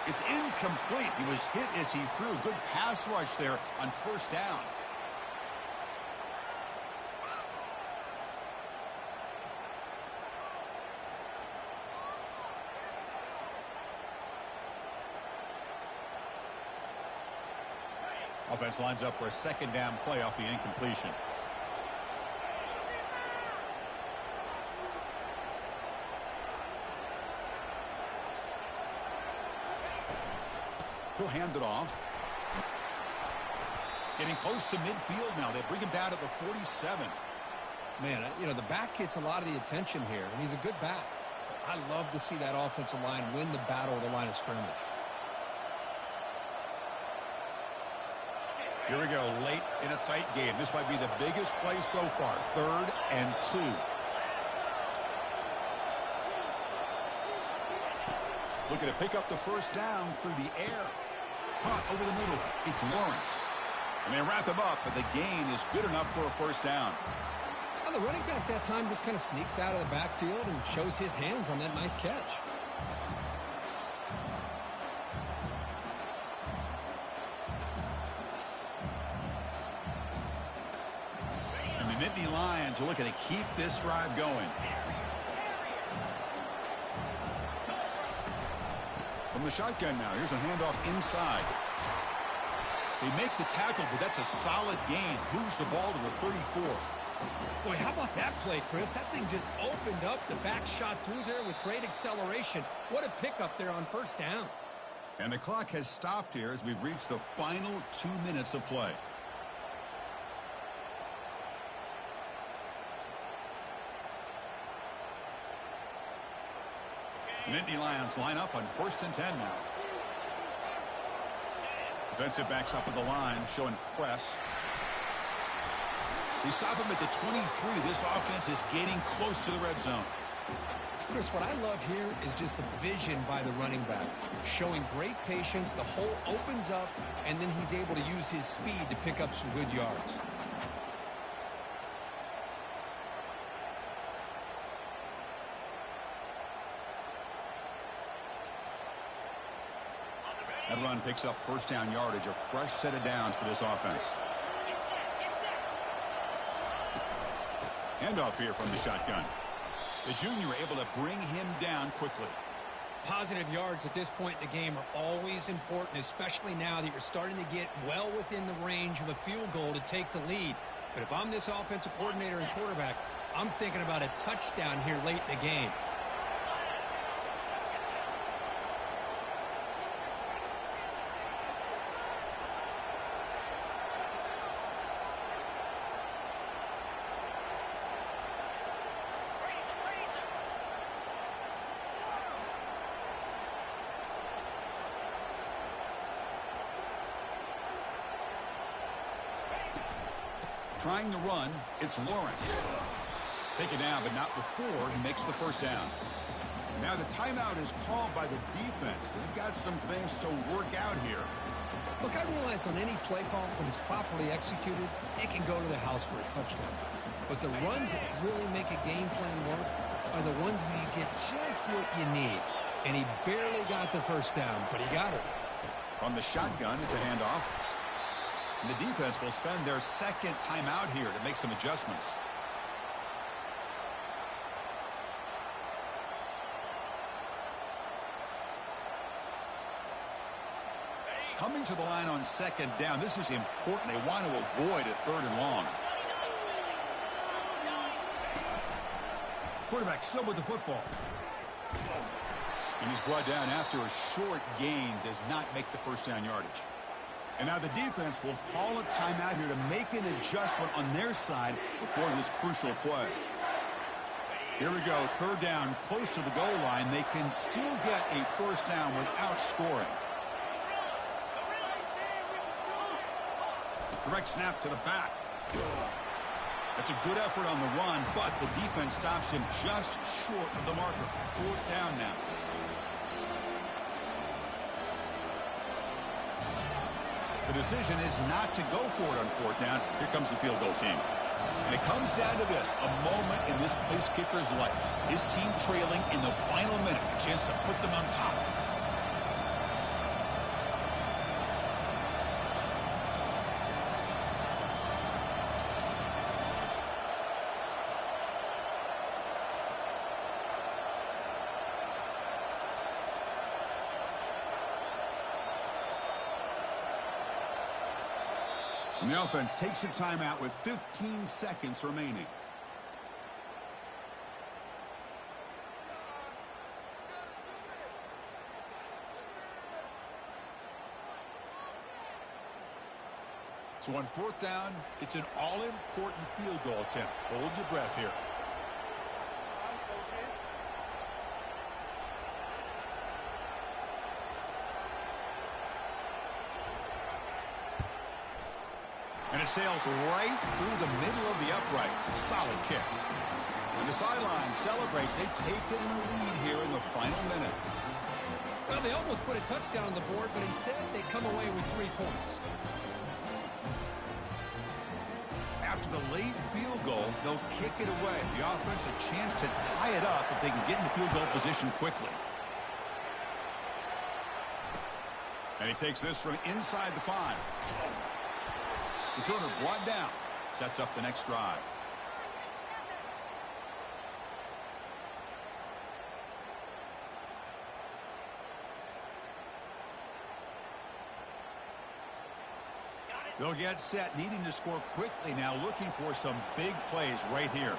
It's incomplete. He was hit as he threw. Good pass rush there on 1st down. Offense lines up for a 2nd down play off the incompletion. He'll hand it off. Getting close to midfield now. They bring him down at the 47. Man, you know, the back gets a lot of the attention here, and he's a good back. I love to see that offensive line win the battle of the line of scrimmage. Here we go, late in a tight game. This might be the biggest play so far. 3rd and 2. Looking to pick up the 1st down through the air. Caught over the middle. It's Lawrence. And they wrap him up, but the gain is good enough for a 1st down. Well, the running back that time just kind of sneaks out of the backfield and shows his hands on that nice catch. And the Nittany Lions are looking to keep this drive going. From the shotgun now, here's a handoff inside. They make the tackle, but that's a solid gain. Moves the ball to the 34. Boy, how about that play, Chris? That thing just opened up. The back shot through there with great acceleration. What a pickup there on 1st down. And the clock has stopped here as we've reached the final 2 minutes of play. The Nittany Lions line up on 1st and 10 now. Defensive backs up at the line, showing press. They stop him at the 23. This offense is getting close to the red zone. Chris, what I love here is just the vision by the running back. Showing great patience, the hole opens up, and then he's able to use his speed to pick up some good yards. That run picks up first down yardage, a fresh set of downs for this offense. Handoff here from the shotgun. The junior able to bring him down quickly. Positive yards at this point in the game are always important, especially now that you're starting to get well within the range of a field goal to take the lead. But if I'm this offensive coordinator and quarterback, I'm thinking about a touchdown here late in the game. Trying to run, it's Lawrence. Taken down, but not before he makes the first down. Now the timeout is called by the defense. They've got some things to work out here. Look, I realize on any play call, when it's properly executed, it can go to the house for a touchdown. But the runs that really make a game plan work are the ones where you get just what you need. And he barely got the first down, but he got it. From the shotgun, it's a handoff. And the defense will spend their second timeout here to make some adjustments. Coming to the line on second down, this is important. They want to avoid a third and long. Quarterback still with the football. And he's brought down after a short gain, does not make the first down yardage. And now the defense will call a timeout here to make an adjustment on their side before this crucial play. Here we go, third down, close to the goal line. They can still get a first down without scoring. Direct snap to the back. That's a good effort on the run, but the defense stops him just short of the marker. Fourth down now. The decision is not to go for it on fourth down. Here comes the field goal team. And it comes down to this, a moment in this place kicker's life. His team trailing in the final minute, a chance to put them on top. And the offense takes a timeout with 15 seconds remaining. So on fourth down, it's an all-important field goal attempt. Hold your breath here. And it sails right through the middle of the uprights. Solid kick. And the sideline celebrates. They've taken the lead here in the final minute. Well, they almost put a touchdown on the board, but instead they come away with 3 points. After the late field goal, they'll kick it away. The offense a chance to tie it up if they can get into field goal position quickly. And he takes this from inside the 5. Returner brought down. Sets up the next drive. They'll get set, needing to score quickly now, looking for some big plays right here.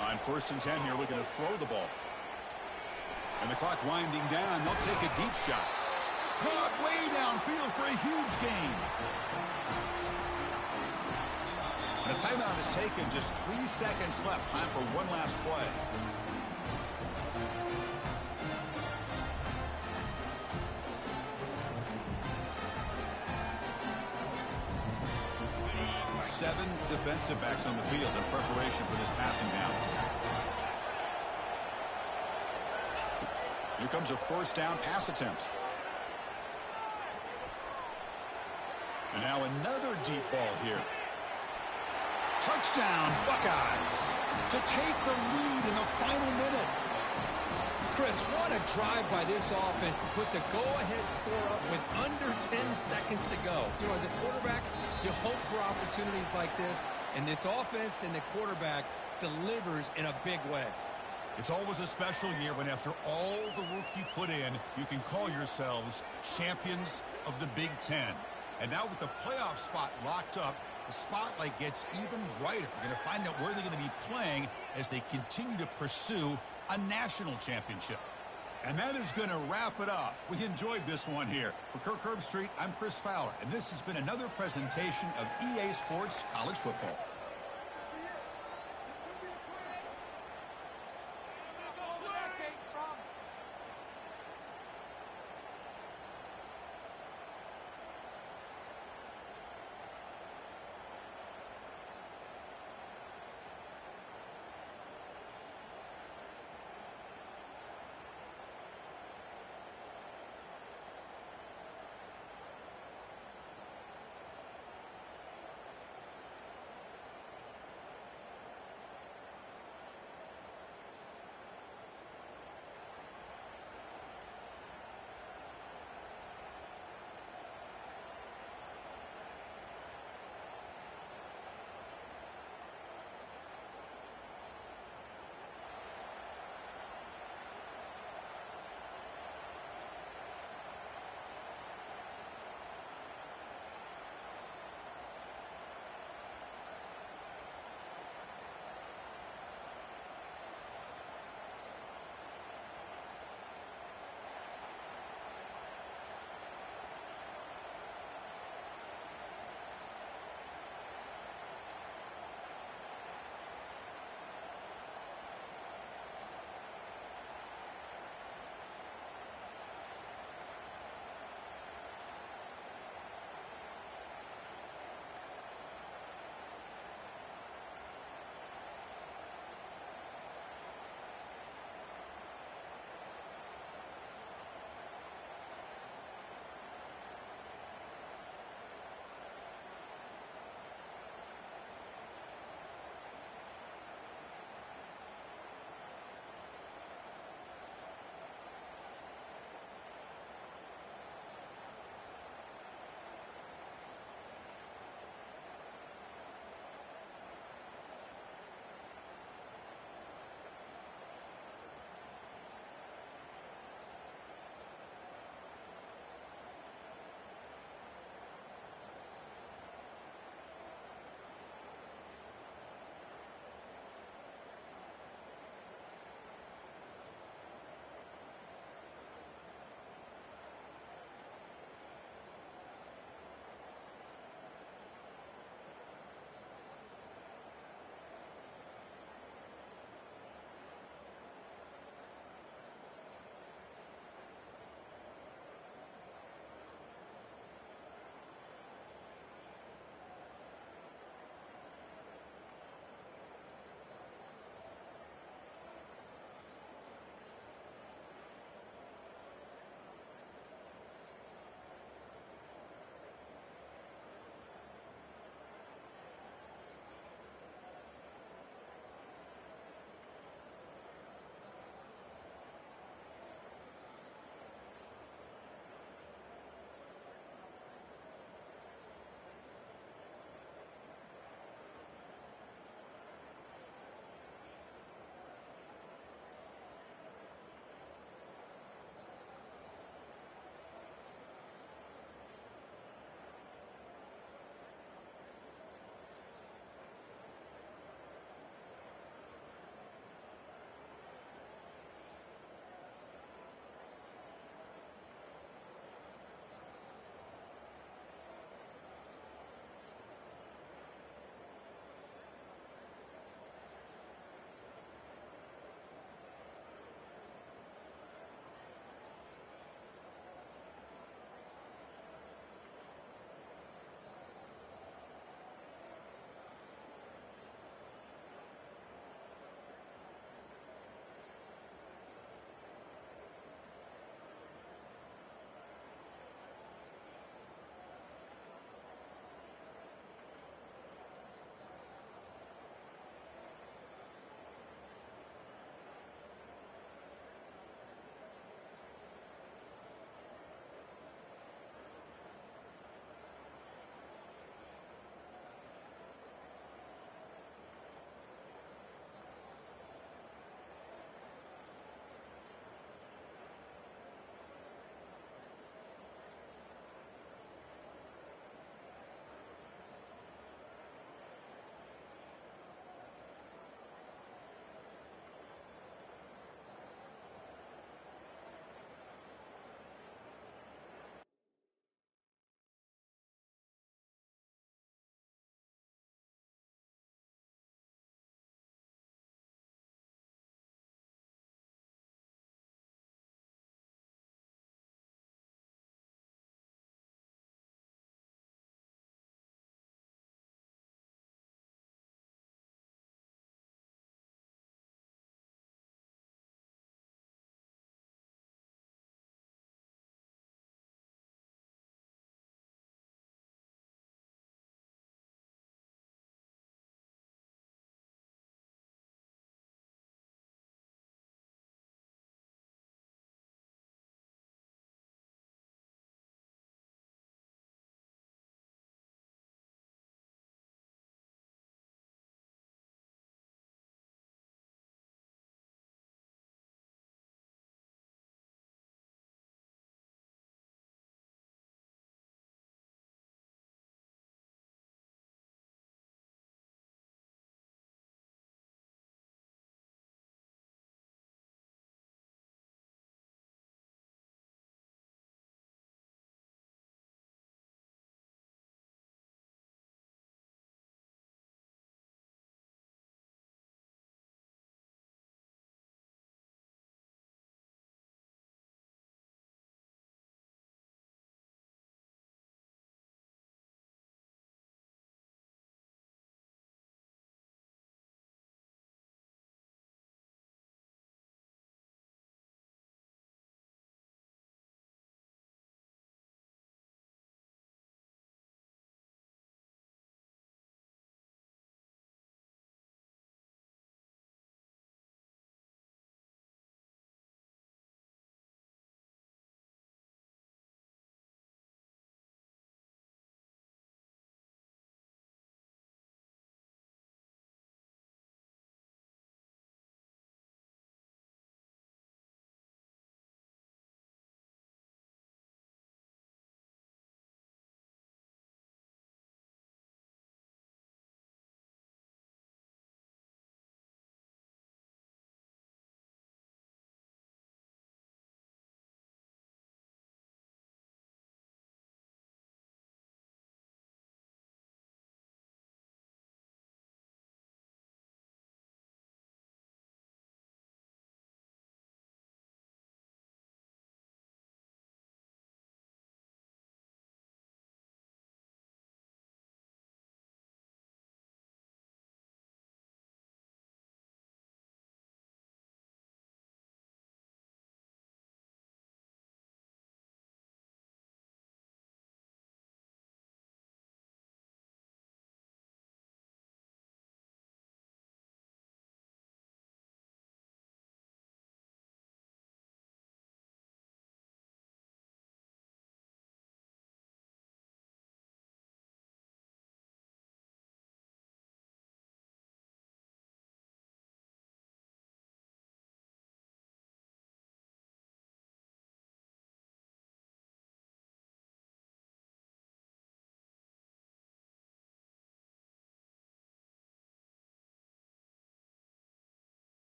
On 1st and 10 here, looking to throw the ball. And the clock winding down, they'll take a deep shot. Caught way downfield for a huge gain. And a timeout is taken, just 3 seconds left. Time for one last play. 7 defensive backs on the field in preparation for this passing down. Here comes a first down pass attempt. And now another deep ball here. Touchdown, Buckeyes, to take the lead in the final minute. Chris, what a drive by this offense to put the go-ahead score up with under 10 seconds to go. You know, as a quarterback, you hope for opportunities like this, and this offense and the quarterback delivers in a big way. It's always a special year when after all the work you put in, you can call yourselves champions of the Big Ten. And now with the playoff spot locked up, the spotlight gets even brighter. We're going to find out where they're going to be playing as they continue to pursue a national championship. And that is going to wrap it up. We enjoyed this one here. For Kirk Herbstreit, I'm Chris Fowler, and this has been another presentation of EA Sports College Football.